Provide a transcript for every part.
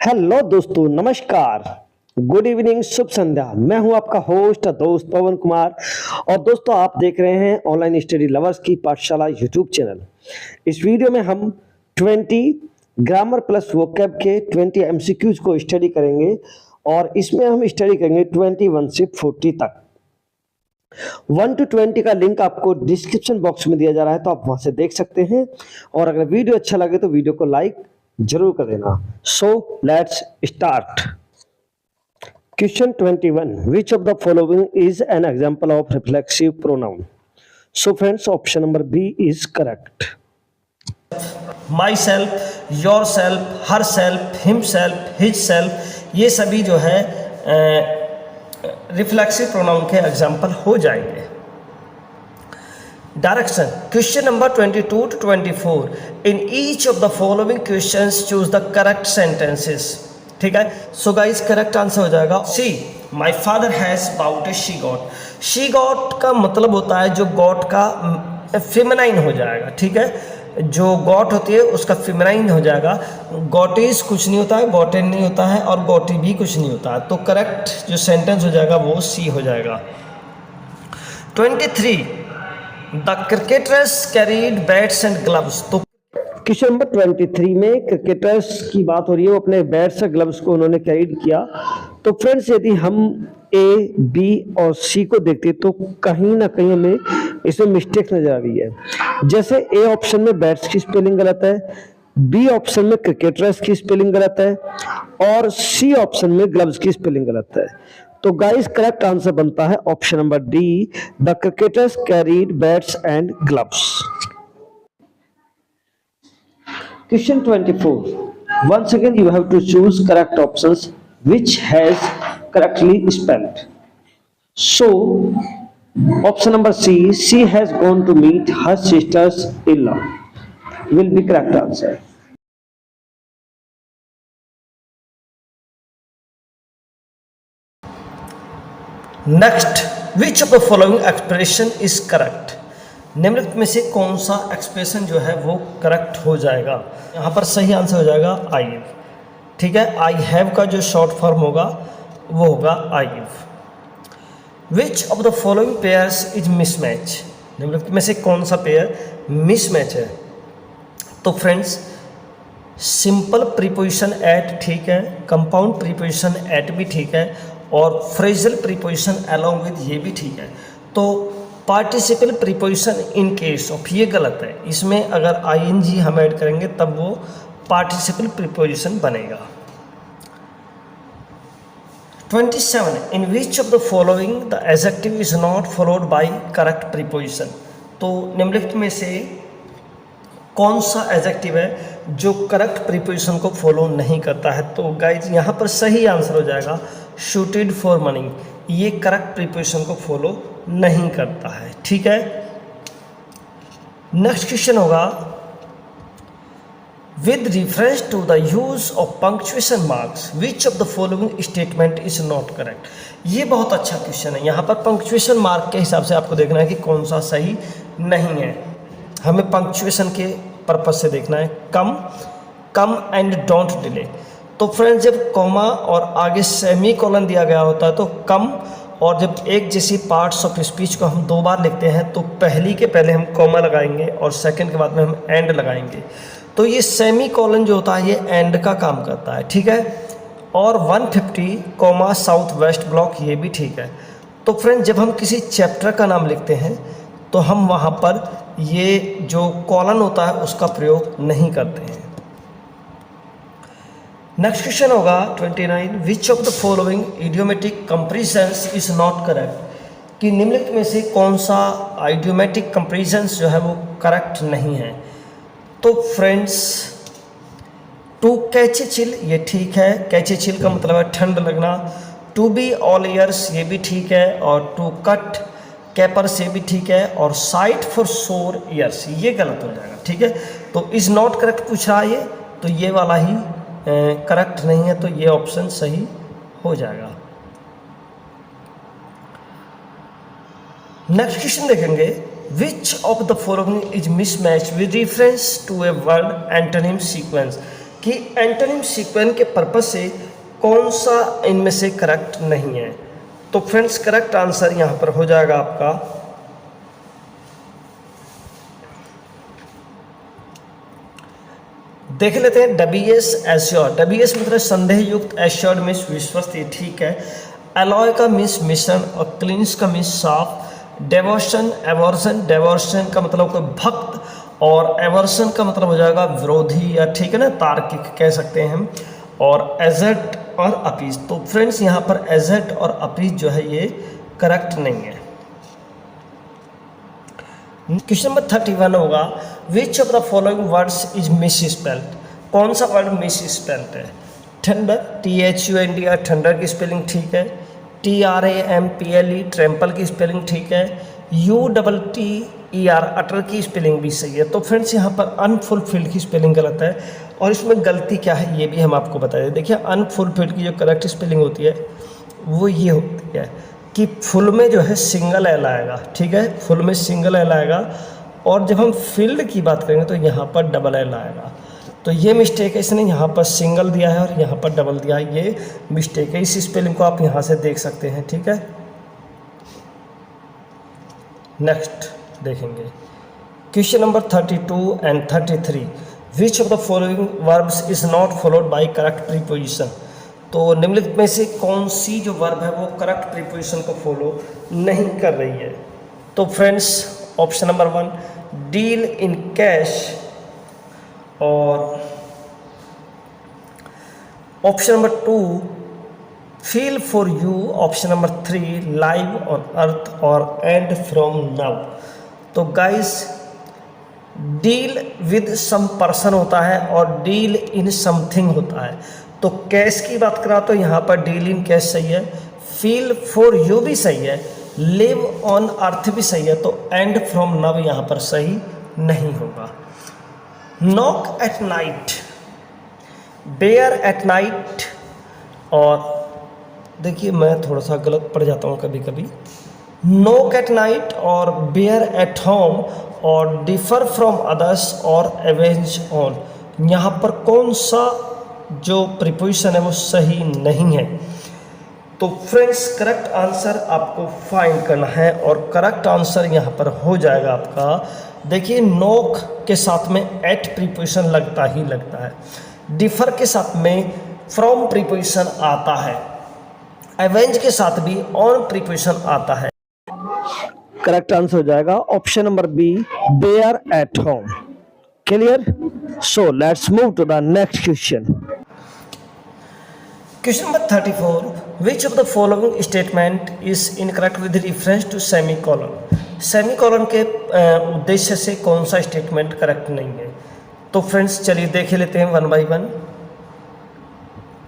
Hello दोस्तों, नमस्कार, good evening, शुभ संध्या। मैं हूं आपका होस्ट दोस्त पवन कुमार और दोस्तों आप देख रहे हैं ऑनलाइन स्टडी लवर्स की पाठशाला यूट्यूब चैनल। इस वीडियो में हम 20 ग्रामर प्लस वोकैब के 20 एमसीक्यूज को स्टडी करेंगे और इसमें हम स्टडी करेंगे 21 से 40 तक। 1 to 20 का लिंक आपको डिस्क्रिप्शन बॉक्स में दिया जा रहा है, तो आप वहां से देख सकते हैं। और अगर वीडियो अच्छा लगे तो वीडियो को लाइक जरूर कर देना। So let's start. Question 21, which of the following is an example of reflexive pronoun? So friends, option number B is correct. Myself, yourself, herself, himself, his self, ये सभी जो है reflexive pronoun के example हो जाएंगे। Direction, question number 22 to 24, in each of the following questions choose the correct sentences. ठीक है, so guys correct answer हो जाएगा C, my father has bought a she goat. She goat का मतलब होता है जो गॉट का फेमिनाइन हो जाएगा। ठीक है, जो गॉट होती है उसका फेमिनाइन हो जाएगा। गॉटिस कुछ नहीं होता है, गॉटेन नहीं होता है और गॉटी भी कुछ नहीं होता है। तो करेक्ट जो सेंटेंस हो जाएगा वो सी हो जाएगा। 23, the cricketers carried bats and gloves. तो क्वेश्चन नंबर 23 में क्रिकेटर्स की बात हो रही है, वो अपने बैट्स और ग्लव्स को उन्होंने कैरीड किया। तो फ्रेंड्स, यदि हम ए, बी और सी को देखते तो कहीं ना कहीं हमें इसमें मिस्टेक नजर आ रही है। जैसे ए ऑप्शन में बैट्स की स्पेलिंग गलत है, बी ऑप्शन में क्रिकेटर्स की स्पेलिंग गलत है और सी ऑप्शन में ग्लव्स की स्पेलिंग गलत है। तो गाइस करेक्ट आंसर बनता है option number D, the cricketers carried bats and gloves. Question 24. Once again, you have to choose correct options which has correctly spelled. So, option number C, she has gone to meet her sister's-in-law, will be correct answer. Next, which of the following expression is correct? निम्नलिखित में से कौन सा expression जो है वो correct हो जाएगा? यहाँ पर सही आंसर हो जाएगा आई हैव। ठीक है, आई हैव का जो शॉर्ट फॉर्म होगा वो होगा I have. Which of the following pairs is mismatch? निम्नलिखित में से कौन सा पेयर मिसमैच है? तो फ्रेंड्स, सिंपल प्रीपोजिशन एट ठीक है, कंपाउंड प्रीपोजिशन एट भी ठीक है और फ्रेजल प्रीपोजिशन अलोंग विद ये भी ठीक है। तो participle preposition in case of ये गलत है। इसमें अगर आईएनजी हम ऐड करेंगे तब वो पार्टिसिपल प्रीपोजिशन बनेगा। 27, in which of the following the adjective is not followed by correct preposition? तो निम्नलिखित में से कौन सा एडजेक्टिव है जो करेक्ट प्रीपोजिशन को फॉलो नहीं करता है? तो गाइज यहाँ पर सही आंसर हो जाएगा शूटेड फॉर मनी। ये करेक्ट प्रीपोजिशन को फॉलो नहीं करता है। ठीक है, नेक्स्ट क्वेश्चन होगा, with reference to the use of punctuation marks which of the following statement is not correct? ये बहुत अच्छा क्वेश्चन है। यहाँ पर पंक्चुएशन मार्क के हिसाब से आपको देखना है कि कौन सा सही नहीं है। हमें पंक्चुएशन के पर्पज से देखना है। Come and don't delay. तो फ्रेंड्स, जब कॉमा और आगे सेमी कोलन दिया गया होता है तो कम, और जब एक जैसी पार्ट्स ऑफ स्पीच को हम दो बार लिखते हैं तो पहली के पहले हम कॉमा लगाएंगे और सेकंड के बाद में हम एंड लगाएंगे। तो ये सेमी कोलन जो होता है ये एंड का काम करता है। ठीक है, और 150 कॉमा साउथ वेस्ट ब्लॉक ये भी ठीक है। तो फ्रेंड्स, जब हम किसी चैप्टर का नाम लिखते हैं तो हम वहाँ पर ये जो कॉलन होता है उसका प्रयोग नहीं करते हैं। नेक्स्ट क्वेश्चन होगा 29, विच of the following idiomatic comparisons is not correct? कि निम्नलिखित में से कौन सा आइडियोमेटिक कंपैरिजंस जो है वो करेक्ट नहीं है? तो friends, to catch a chill ये ठीक है, कैच ए चिल का मतलब है ठंड लगना। टू बी ऑल ईयर्स ये भी ठीक है और टू कट कैपर्स ये भी ठीक है और साइट फॉर सोर ईयर्स ये गलत हो जाएगा। ठीक है, तो इज नॉट करेक्ट पूछ रहा है ये, तो ये वाला ही करेक्ट नहीं है, तो ये ऑप्शन सही हो जाएगा। नेक्स्ट क्वेश्चन देखेंगे, which of the following is mismatch with reference to a word antonym sequence? कि एंटोनिम सीक्वेंस के पर्पस से कौन सा इनमें से करेक्ट नहीं है। तो फ्रेंड्स करेक्ट आंसर यहाँ पर हो जाएगा आपका देख लेते हैं डबीएस एश्योर्ड। डबीएस मतलब संदेह युक्त, एश्योर्ड मीन्स विश्वस्त, ये ठीक है। अलॉय का मीन्स मिश्रण और क्लींस का मीन्स साफ। डेवोशन एवर्सन, डेवोशन का मतलब कोई भक्त और एवर्सन का मतलब हो जाएगा विरोधी या ठीक है ना तार्किक कह सकते हैं हम। और एजेट और अपीज, तो फ्रेंड्स यहाँ पर एजेट और अपीज जो है ये करेक्ट नहीं है। क्वेश्चन नंबर 31 होगा which of the following words is miss spelled. कौन सा वर्ड मिस स्पेल्ड है? ठंडर, THUNDR ठंडर की स्पेलिंग ठीक है। TRAMPLE ट्रैम्पल की स्पेलिंग ठीक है। UTTER अटर की स्पेलिंग भी सही है। तो फ्रेंड्स यहाँ पर अनफुलफिल्ड की स्पेलिंग गलत है और इसमें गलती क्या है ये भी हम आपको बता दें। देखिए अनफुलफिल्ड की जो करेक्ट स्पेलिंग होती है वो ये होती है कि फुल में जो है सिंगल एल आएगा, ठीक है, फुल में सिंगल एल आएगा और जब हम फील्ड की बात करेंगे तो यहाँ पर डबल एल आएगा। तो ये मिस्टेक है, इसने यहाँ पर सिंगल दिया है और यहाँ पर डबल दिया है, ये मिस्टेक है। इस स्पेलिंग को आप यहाँ से देख सकते हैं, ठीक है। नेक्स्ट देखेंगे question number 32 and 33 which of the following verbs is not followed by correct preposition. तो निम्नलिखित में से कौन सी जो वर्ब है वो करेक्ट प्रीपोजिशन को फॉलो नहीं कर रही है। तो friends option number 1 deal in cash और option number 2 feel for you, option number 3 live on earth और एंड फ्रॉम नाउ। तो guys deal with some person होता है और डील इन समथिंग होता है। तो कैश की बात करा तो यहाँ पर डील इन कैश सही है, फील फॉर यू भी सही है, लिव ऑन अर्थ भी सही है, तो एंड फ्रॉम नाउ यहाँ पर सही नहीं होगा। Knock at night, bear at night और देखिए मैं थोड़ा सा गलत पढ़ जाता हूँ कभी कभी, नॉक एट नाइट और बेयर एट होम और डिफर फ्रॉम अदर्स और एवेंज ऑन, यहाँ पर कौन सा जो प्रीपोजिशन है वो सही नहीं है। तो फ्रेंड्स करेक्ट आंसर आपको फाइंड करना है और करेक्ट आंसर यहाँ पर हो जाएगा आपका, देखिए नॉक के साथ में एट प्रीपोजिशन लगता ही लगता है, डिफर के साथ में फ्रॉम प्रीपोजिशन आता है, एवेंज के साथ भी ऑन प्रीपोजिशन आता है। करेक्ट आंसर हो जाएगा option number B bear at home. Clear? So let's move to the next question. Question number 34 which of the following statement is incorrect with reference to semicolon. Semicolon के उद्देश्य से कौन सा statement correct नहीं है। तो फ्रेंड्स चलिए देख लेते हैं वन बाय वन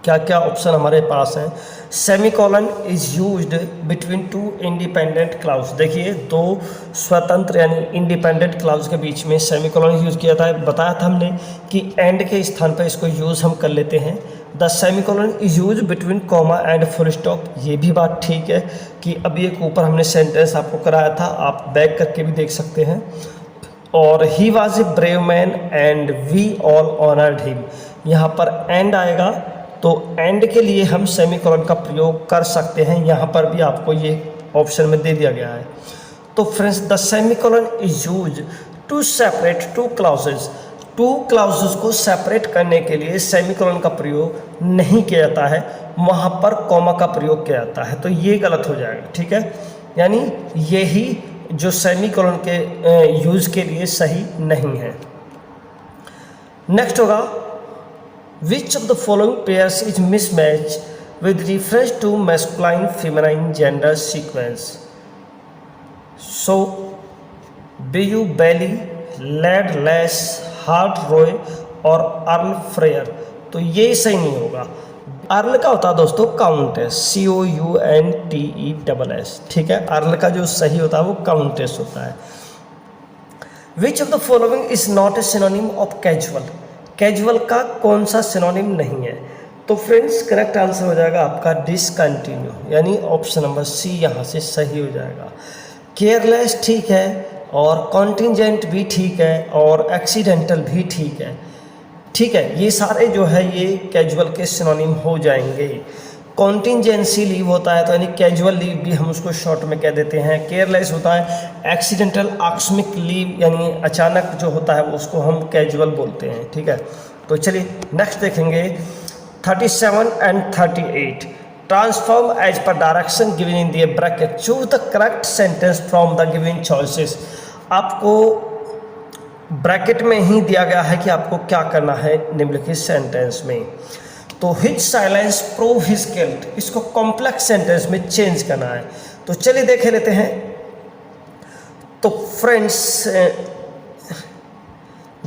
क्या क्या ऑप्शन हमारे पास हैं। Semicolon is used between two independent clause, देखिए दो स्वतंत्र यानी इंडिपेंडेंट क्लाउज के बीच में सेमीकोलन यूज किया था। बताया था हमने कि एंड के स्थान पर इसको यूज हम कर लेते हैं। The semicolon is use between comma and full stop, ये भी बात ठीक है कि अभी एक ऊपर हमने सेंटेंस आपको कराया था, आप बैक करके भी देख सकते हैं। और he was a brave man and we all honoured him, यहाँ पर एंड आएगा तो एंड के लिए हम सेमीकोलन का प्रयोग कर सकते हैं, यहाँ पर भी आपको ये ऑप्शन में दे दिया गया है। तो friends the semicolon is use to separate two clauses, two clauses को सेपरेट करने के लिए सेमीकोलन का प्रयोग नहीं किया जाता है, वहाँ पर कॉमा का प्रयोग किया जाता है, तो ये गलत हो जाएगा, ठीक है। यानी यही जो सेमीकोलन के यूज के लिए सही नहीं है। नेक्स्ट होगा which of the following pairs is mismatch with reference to masculine feminine gender sequence. So beau belle, lad lass, hart roe और अर्ल फ्रेयर, तो ये सही नहीं होगा। अर्ल का होता है दोस्तों काउंटेस, COUNTESS, ठीक है। अर्ल का जो सही होता है वो काउंटेस होता है। विच of the following is not a synonym of casual, casual का कौन सा सिनोनिम नहीं है। तो फ्रेंड्स करेक्ट आंसर हो जाएगा आपका डिसकंटिन्यू, यानी ऑप्शन नंबर सी यहाँ से सही हो जाएगा। केयरलेस ठीक है और कॉन्टिजेंट भी ठीक है और एक्सीडेंटल भी ठीक है। ठीक है, ये सारे जो है ये कैजुअल के सिनोनिम हो जाएंगे। कॉन्टिजेंसी लीव होता है तो यानी कैजुअल लीव भी हम उसको शॉर्ट में कह देते हैं। केयरलेस होता है, एक्सीडेंटल आकस्मिक लीव यानी अचानक जो होता है उसको हम कैजुअल बोलते हैं। ठीक है, तो चलिए नेक्स्ट देखेंगे 37 and 38। Transform as per direction given in the bracket, choose the correct sentence from the given choices. आपको ब्रैकेट में ही दिया गया है कि आपको क्या करना है निम्नलिखित सेंटेंस में। तो his silence prove his guilt, इसको कॉम्प्लेक्स सेंटेंस में चेंज करना है। तो चलिए देख लेते हैं। तो friends,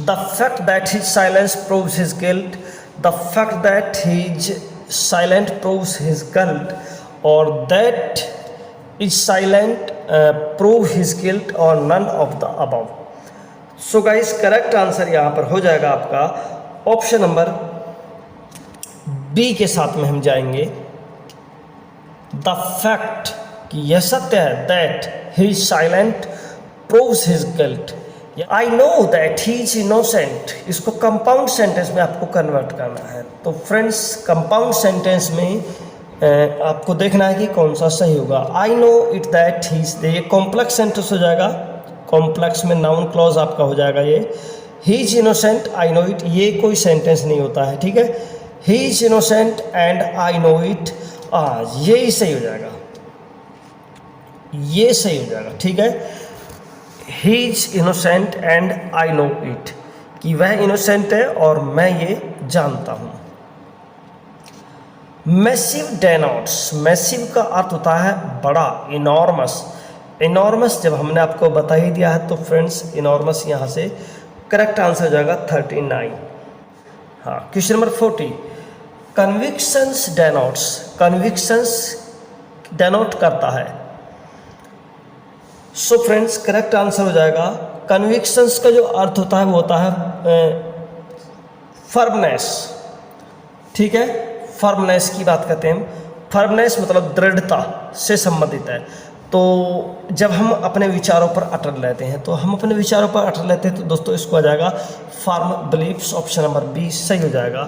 the fact that his silence proves his guilt, the fact that his silent proves his guilt, और that is silent prove his guilt, और none of the above. So guys, correct answer यहाँ पर हो जाएगा आपका option number B के साथ में हम जाएंगे। द फैक्ट कि यह सत्य है, that he is silent proves his guilt. I know that he is innocent, इसको कंपाउंड सेंटेंस में आपको कन्वर्ट करना है। तो फ्रेंड्स, कंपाउंड सेंटेंस में आपको देखना है कि कौन सा सही होगा। I know it that he is, ये कॉम्प्लेक्स सेंटेंस हो जाएगा। कॉम्प्लेक्स में नाउन क्लॉज आपका हो जाएगा ये। He is innocent, I know it, ये कोई सेंटेंस नहीं होता है। ठीक है, he is innocent and I know it, ये ही सही हो जाएगा, ये सही हो जाएगा। ठीक है, he is innocent and I know it, कि वह इनोसेंट है और मैं ये जानता हूँ। मैसिव डेनोट्स, मैसिव का अर्थ होता है बड़ा, इनॉर्मस। इनॉर्मस जब हमने आपको बता ही दिया है तो फ्रेंड्स इनॉर्मस यहाँ से करेक्ट आंसर हो जाएगा 39। हाँ, question number 40। Convictions denotes, convictions denote करता है। सो फ्रेंड्स, करेक्ट आंसर हो जाएगा, कन्विक्शंस का जो अर्थ होता है वो होता है फर्मनेस। ठीक है, फर्मनेस की बात करते हैं हम। फर्मनेस मतलब दृढ़ता से संबंधित है। तो जब हम अपने विचारों पर अटल रहते हैं, तो हम अपने विचारों पर अटल रहते हैं तो दोस्तों इसको आ जाएगा firm beliefs, option number B सही हो जाएगा।